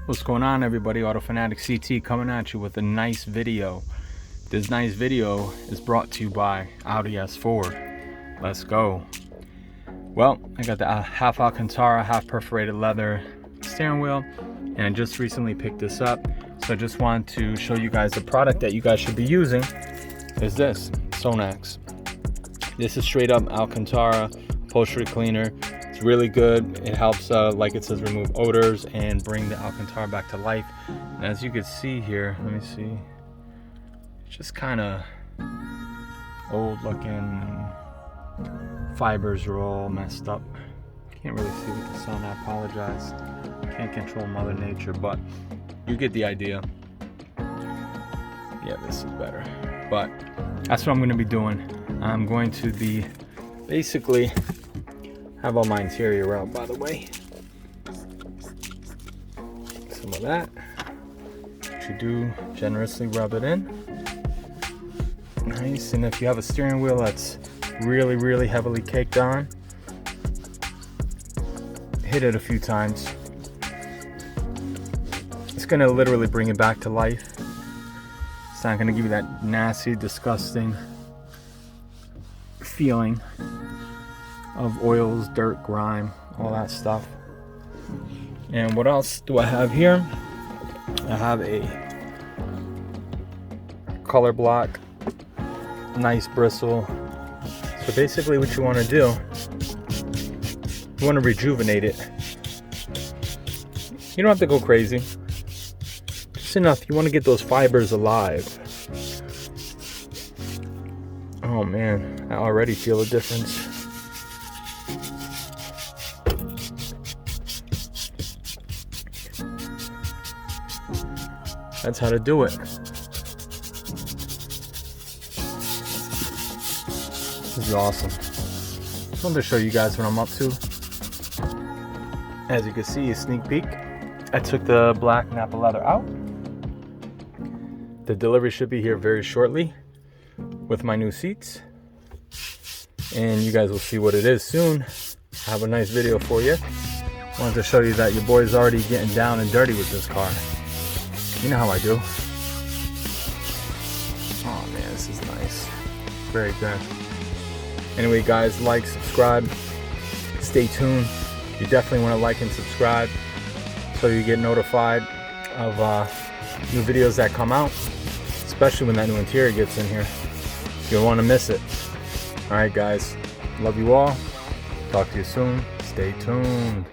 What's going on, everybody? Auto Fanatic CT coming at you with a nice video. This nice video is brought to you by Audi S4. Let's go. Well, I got the half Alcantara, half perforated leather steering wheel, and I just recently picked this up. So I just wanted to show you guys the product that you guys should be using is this, Sonax. This is straight up Alcantara upholstery cleaner. It's really good. It helps, like it says, remove odors and bring the Alcantara back to life. And as you can see here, let me see, it's just kind of old looking. Fibers are all messed up. Can't really see with the sun, I apologize. Can't control Mother Nature, but you get the idea. Yeah, this is better. But that's what I'm going to be doing. I'm going to be basically have all my interior out, by the way. Some of that. You do generously rub it in. Nice. And if you have a steering wheel that's really heavily caked on, hit it a few times. It's going to literally bring it back to life. It's not going to give you that nasty, disgusting feeling of oils, dirt, grime, all that stuff. And what else do I have here? I have a color block, nice bristle. So basically what you want to do, you want to rejuvenate it. You don't have to go crazy. Just enough. You want to get those fibers alive. Oh man, I already feel a difference. That's how to do it. This is awesome. Just wanted to show you guys what I'm up to. As you can see, a sneak peek. I took the black Napa leather out. The delivery should be here very shortly with my new seats. And you guys will see what it is soon. I have a nice video for you. Wanted to show you that your boy's already getting down and dirty with this car. You know how I do. Oh man, this is nice. Very good. Anyway, guys, like, subscribe, stay tuned. You definitely want to like and subscribe so you get notified of new videos that come out, especially when that new interior gets in here. You don't want to miss it. All right, guys, love you all. Talk to you soon. Stay tuned.